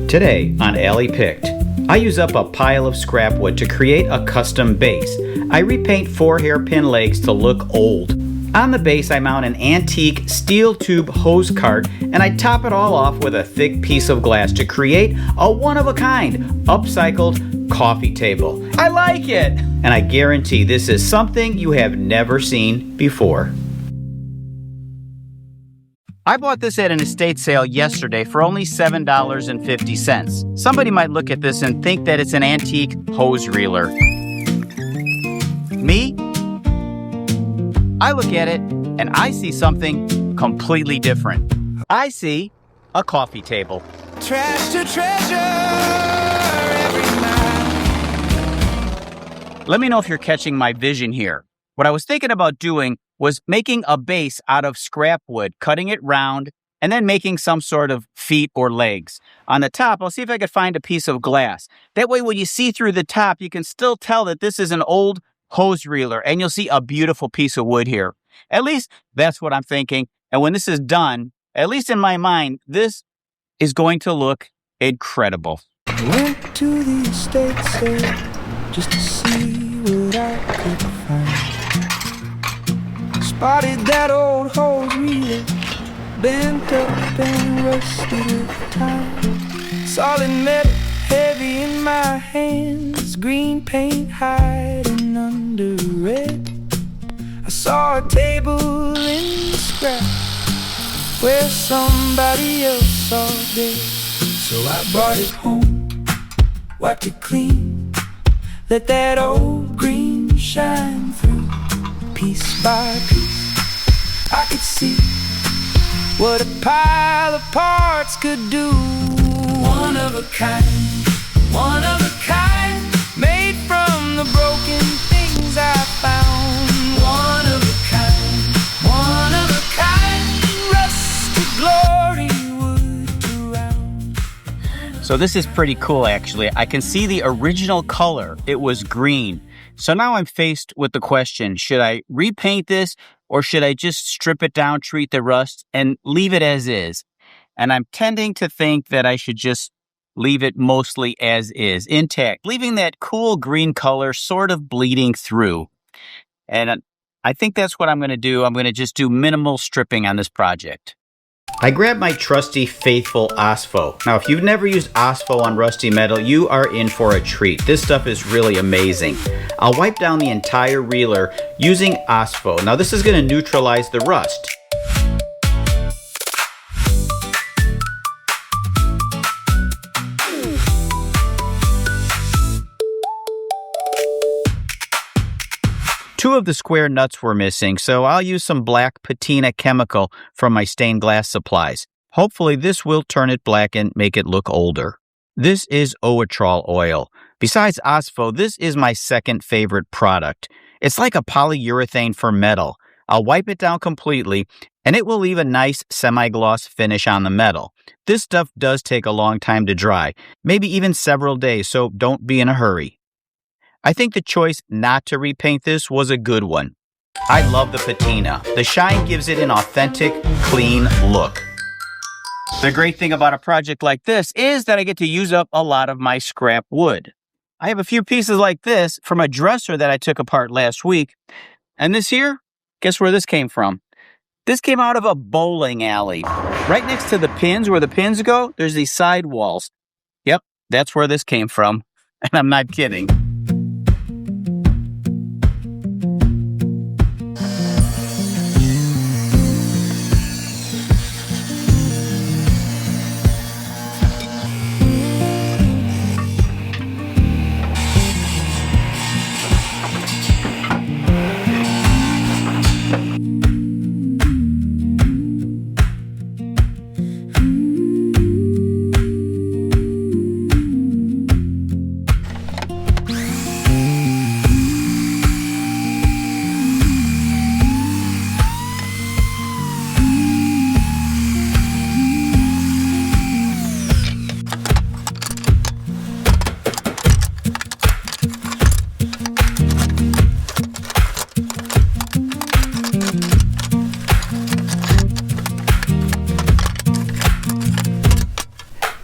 Today on Alley Picked, I use up a pile of scrap wood to create a custom base. I repaint 4 hairpin legs to look old. On the base I mount an antique steel tube hose cart and I top it all off with a thick piece of glass to create a one-of-a-kind upcycled coffee table. I like it! And I guarantee this is something you have never seen before. I bought this at an estate sale yesterday for only $7.50. Somebody might look at this and think that it's an antique hose reeler. Me? I look at it and I see something completely different. I see a coffee table. Trash to treasure every night. Let me know if you're catching my vision here. What I was thinking about doing was making a base out of scrap wood, cutting it round, and then making some sort of feet or legs. On the top, I'll see if I could find a piece of glass. That way, when you see through the top, you can still tell that this is an old hose reeler, and you'll see a beautiful piece of wood here. At least, that's what I'm thinking. And when this is done, at least in my mind, this is going to look incredible. I went to the estate sale just to see what I could find. Spotted that old hose reeler, bent up and rusted with time. Solid metal, heavy in my hands, green paint hiding under red. I saw a table in the scrap where somebody else saw dead. So I brought it home, wiped it clean, let that old green shine through. Piece by piece, I could see what a pile of parts could do. One of a kind, made from the broken things I found. One of a kind, rusted glory wood around. So this is pretty cool, actually. I can see the original color. It was green. So now I'm faced with the question, should I repaint this or should I just strip it down, treat the rust, and leave it as is? And I'm tending to think that I should just leave it mostly as is, intact, leaving that cool green color sort of bleeding through. And I think that's what I'm going to do. I'm going to just do minimal stripping on this project. I grabbed my trusty, faithful Osfo. Now, if you've never used Osfo on rusty metal, you are in for a treat. This stuff is really amazing. I'll wipe down the entire reeler using Osfo. Now, this is going to neutralize the rust. Two of the square nuts were missing, so I'll use some black patina chemical from my stained glass supplies. Hopefully this will turn it black and make it look older. This is Oatrol oil. Besides Osfo, this is my second favorite product. It's like a polyurethane for metal. I'll wipe it down completely, and it will leave a nice semi-gloss finish on the metal. This stuff does take a long time to dry, maybe even several days, so don't be in a hurry. I think the choice not to repaint this was a good one. I love the patina. The shine gives it an authentic, clean look. The great thing about a project like this is that I get to use up a lot of my scrap wood. I have a few pieces like this from a dresser that I took apart last week. And this here, guess where this came from? This came out of a bowling alley. Right next to the pins, where the pins go, there's these side walls. Yep, that's where this came from. And I'm not kidding.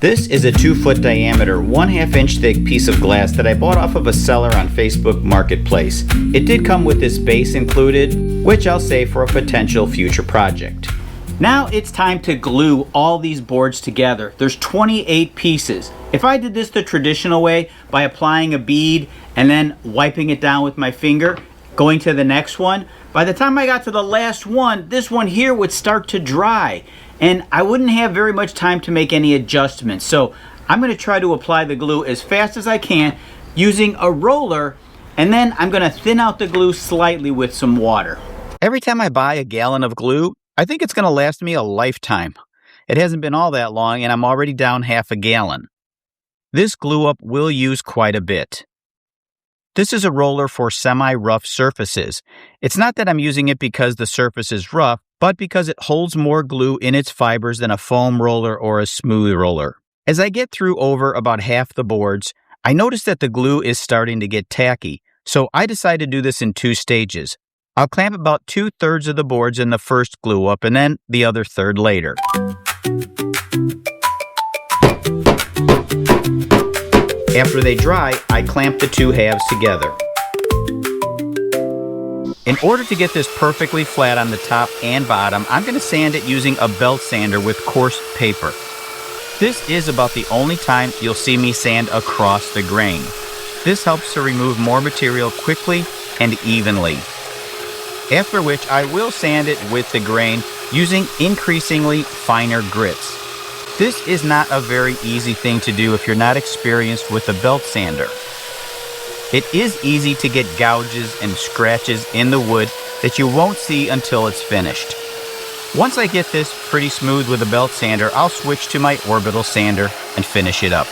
This is a 2-foot diameter, 1/2 inch thick piece of glass that I bought off of a seller on Facebook Marketplace. It did come with this base included, which I'll save for a potential future project. Now it's time to glue all these boards together. There's 28 pieces. If I did this the traditional way, by applying a bead and then wiping it down with my finger, going to the next one, by the time I got to the last one, this one here would start to dry. And I wouldn't have very much time to make any adjustments. So I'm going to try to apply the glue as fast as I can using a roller, and then I'm going to thin out the glue slightly with some water. Every time I buy a gallon of glue, I think it's going to last me a lifetime. It hasn't been all that long and I'm already down half a gallon. This glue up will use quite a bit. This is a roller for semi-rough surfaces. It's not that I'm using it because the surface is rough, but because it holds more glue in its fibers than a foam roller or a smooth roller. As I get through over about half the boards, I notice that the glue is starting to get tacky, so I decided to do this in 2 stages. I'll clamp about 2/3 of the boards in the first glue up and then the other third later. After they dry, I clamp the 2 halves together. In order to get this perfectly flat on the top and bottom, I'm going to sand it using a belt sander with coarse paper. This is about the only time you'll see me sand across the grain. This helps to remove more material quickly and evenly. After which I will sand it with the grain using increasingly finer grits. This is not a very easy thing to do if you're not experienced with a belt sander. It is easy to get gouges and scratches in the wood that you won't see until it's finished. Once I get this pretty smooth with a belt sander, I'll switch to my orbital sander and finish it up.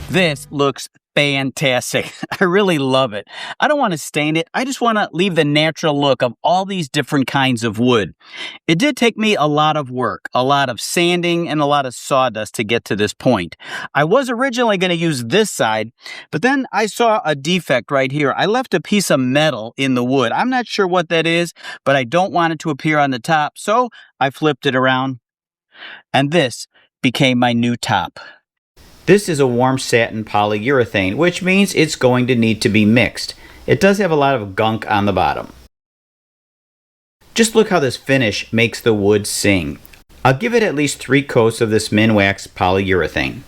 This looks fantastic. I really love it. I don't want to stain it. I just want to leave the natural look of all these different kinds of wood. It did take me a lot of work, a lot of sanding and a lot of sawdust to get to this point. I was originally going to use this side, but then I saw a defect right here. I left a piece of metal in the wood. I'm not sure what that is, but I don't want it to appear on the top, so I flipped it around, and this became my new top. This is a warm satin polyurethane, which means it's going to need to be mixed. It does have a lot of gunk on the bottom. Just look how this finish makes the wood sing. I'll give it at least 3 coats of this Minwax polyurethane.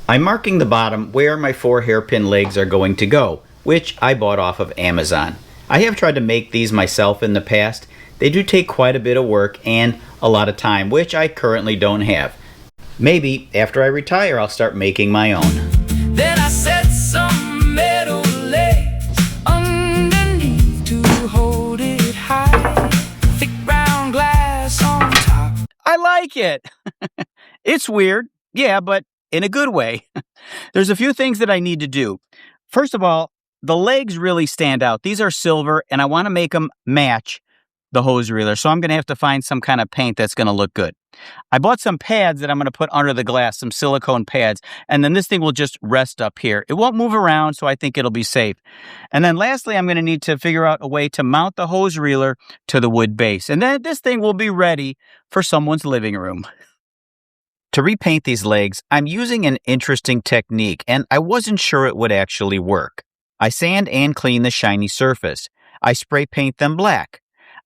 I'm marking the bottom where my 4 hairpin legs are going to go, which I bought off of Amazon. I have tried to make these myself in the past. They do take quite a bit of work and a lot of time, which I currently don't have. Maybe after I retire, I'll start making my own. Then I set some metal legs underneath to hold it high. Thick round glass on top. I like it. It's weird, yeah, but in a good way. There's a few things that I need to do. First of all, the legs really stand out. These are silver, and I want to make them match the hose reeler, so I'm going to have to find some kind of paint that's going to look good. I bought some pads that I'm going to put under the glass, some silicone pads, and then this thing will just rest up here. It won't move around, so I think it'll be safe. And then lastly, I'm going to need to figure out a way to mount the hose reeler to the wood base, and then this thing will be ready for someone's living room. To repaint these legs, I'm using an interesting technique, and I wasn't sure it would actually work. I sand and clean the shiny surface. I spray paint them black.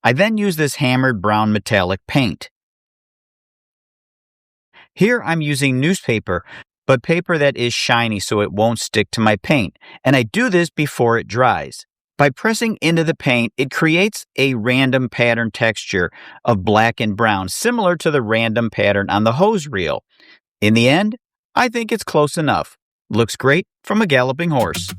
I then use this hammered brown metallic paint. Here I'm using newspaper, but paper that is shiny so it won't stick to my paint, and I do this before it dries. By pressing into the paint, it creates a random pattern texture of black and brown, similar to the random pattern on the hose reel. In the end, I think it's close enough. Looks great from a galloping horse.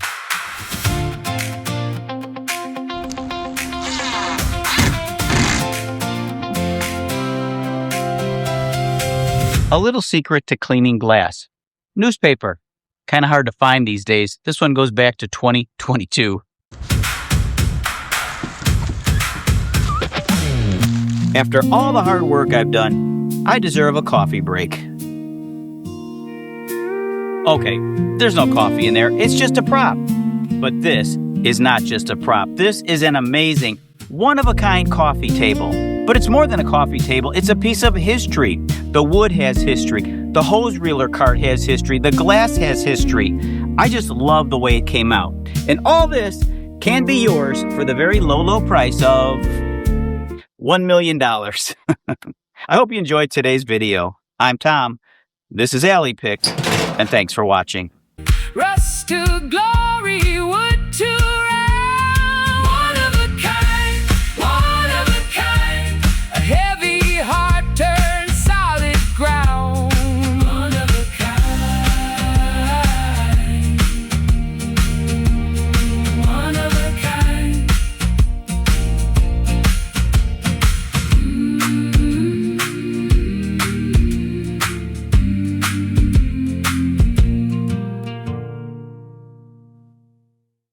A little secret to cleaning glass. Newspaper. Kind of hard to find these days. This one goes back to 2022. After all the hard work I've done, I deserve a coffee break. Okay, there's no coffee in there. It's just a prop. But this is not just a prop. This is an amazing, one-of-a-kind coffee table. But it's more than a coffee table. It's a piece of history. The wood has history. The hose reeler cart has history. The glass has history. I just love the way it came out. And all this can be yours for the very low, low price of $1 million. I hope you enjoyed today's video. I'm Tom. This is Alley Picks, and thanks for watching. Rust to glory.